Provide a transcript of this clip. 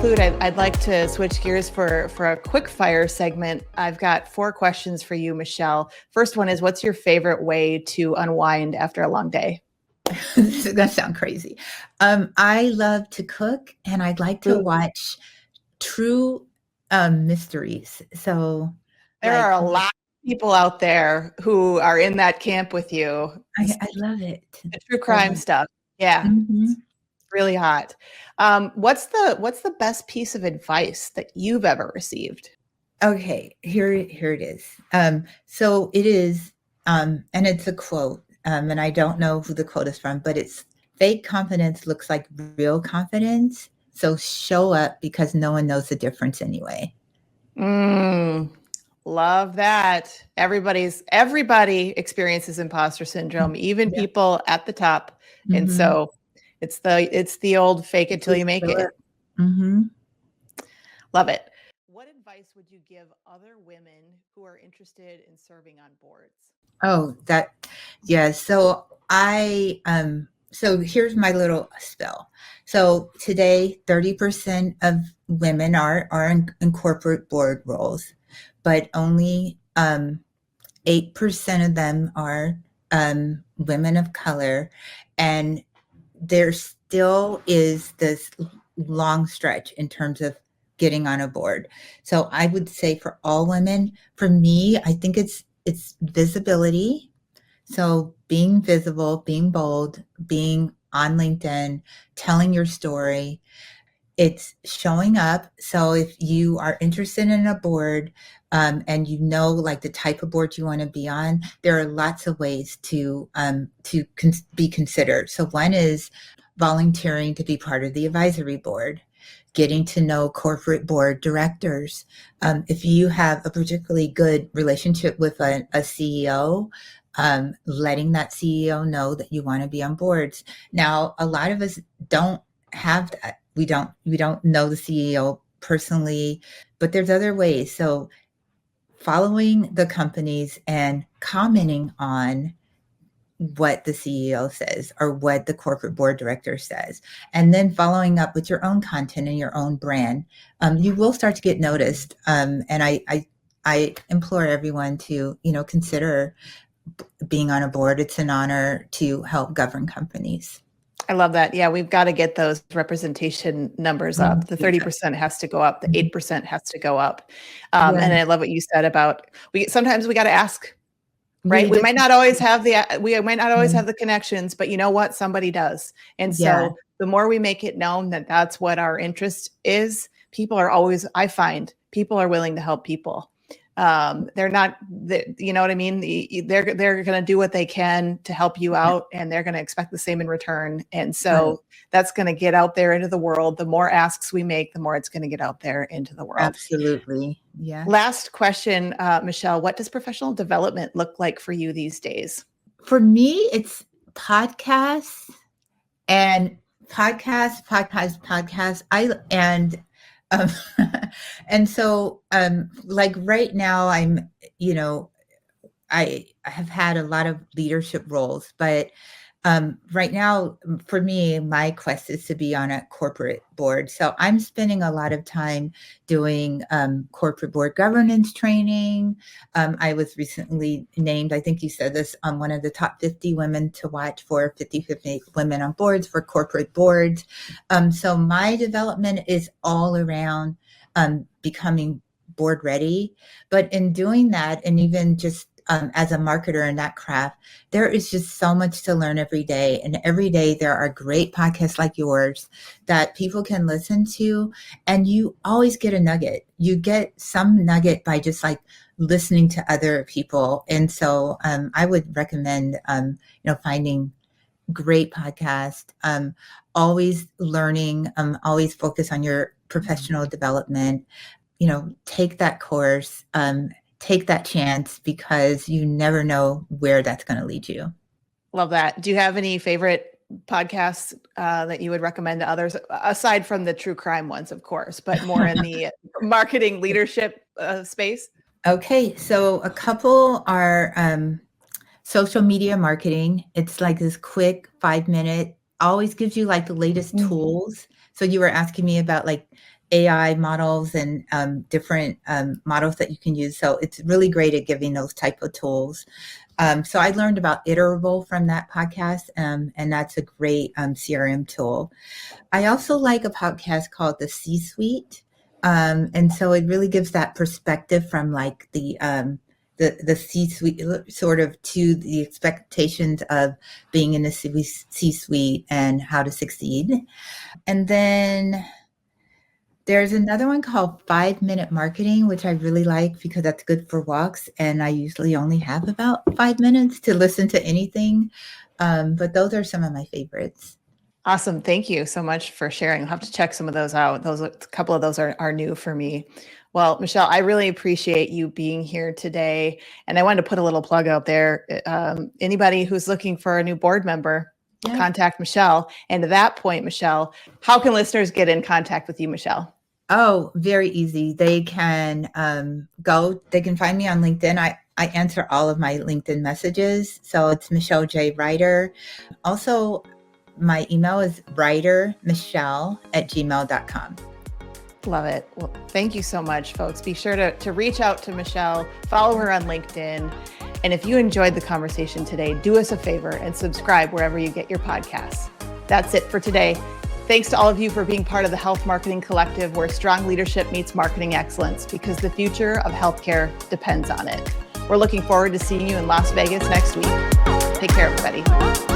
conclude, I'd like to switch gears for a quick fire segment. I've got 4 questions for you, Michelle. First one is, what's your favorite way to unwind after a long day? This is going to sound crazy. I love to cook, and I'd like to watch true mysteries. So there are a lot of people out there who are in that camp with you. I love it. The true crime stuff. Yeah. Mm-hmm. It's really hot. What's the best piece of advice that you've ever received? Okay, here it is. So it is, and it's a quote, and I don't know who the quote is from, but it's fake confidence looks like real confidence. So show up because no one knows the difference anyway. Love that. Everybody experiences imposter syndrome, even people at the top. Mm-hmm. And so it's the old fake it till you make it. Mm-hmm. Love it. What advice would you give other women who are interested in serving on boards? Oh, So here's my little spill. So today, 30% of women are in corporate board roles, but only 8% of them are women of color. And there still is this long stretch in terms of getting on a board. So I would say for all women, for me, I think it's visibility. So being visible, being bold, being on LinkedIn, telling your story, it's showing up. So if you are interested in a board and you know like the type of board you want to be on, there are lots of ways to be considered. So one is volunteering to be part of the advisory board, getting to know corporate board directors. If you have a particularly good relationship with a CEO, letting that CEO know that you want to be on boards. Now, a lot of us don't have that. We don't know the CEO personally, but there's other ways. So following the companies and commenting on what the CEO says or what the corporate board director says, and then following up with your own content and your own brand, you will start to get noticed. And I implore everyone to, consider being on a board. It's an honor to help govern companies. I love that. Yeah, we've got to get those representation numbers up. The 30% has to go up. The 8% has to go up. And I love what you said about sometimes we got to ask, right? We might not always have the connections, but you know what? Somebody does. And so the more we make it known that that's what our interest is, I find people are willing to help people. They're not, you know what I mean? They're going to do what they can to help you out, and they're going to expect the same in return. And so that's going to get out there into the world. The more asks we make, the more it's going to get out there into the world. Absolutely. Yeah. Last question, Michelle, what does professional development look like for you these days? For me, it's podcasts and podcasts. And so, like right now I have had a lot of leadership roles, but right now for me, my quest is to be on a corporate board. So I'm spending a lot of time doing corporate board governance training. I was recently named, I think you said this, on one of the top 50 women to watch for 50 women on boards for corporate boards. So my development is all around becoming board ready. But in doing that, and even just as a marketer in that craft, there is just so much to learn every day. And every day there are great podcasts like yours that people can listen to. And you always get a nugget. You get some nugget by just like listening to other people. And so I would recommend, finding great podcasts, always learning, always focus on your professional development, take that course, take that chance, because you never know where that's going to lead you. Love that. Do you have any favorite podcasts that you would recommend to others, aside from the true crime ones, of course, but more in the marketing leadership space? Okay. So a couple are social media marketing. It's like this quick 5-minute, always gives you like the latest tools. So you were asking me about like AI models and different models that you can use. So it's really great at giving those type of tools. So I learned about Iterable from that podcast, and that's a great CRM tool. I also like a podcast called The C-Suite. And so it really gives that perspective from like the C-suite sort of to the expectations of being in the C-suite and how to succeed. And then there's another one called 5 Minute Marketing, which I really like because that's good for walks. And I usually only have about 5 minutes to listen to anything. But those are some of my favorites. Awesome. Thank you so much for sharing. I'll have to check some of those out. A couple of those are new for me. Well, Michelle, I really appreciate you being here today. And I wanted to put a little plug out there. Anybody who's looking for a new board member, contact Michelle. And to that point, Michelle, how can listeners get in contact with you, Michelle? Oh, very easy. They can they can find me on LinkedIn. I answer all of my LinkedIn messages. So it's Michelle J. Ryder. Also, my email is writermichelle@gmail.com. Love it. Well, thank you so much, folks. Be sure to reach out to Michelle, follow her on LinkedIn. And if you enjoyed the conversation today, do us a favor and subscribe wherever you get your podcasts. That's it for today. Thanks to all of you for being part of the Health Marketing Collective, where strong leadership meets marketing excellence, because the future of healthcare depends on it. We're looking forward to seeing you in Las Vegas next week. Take care, everybody.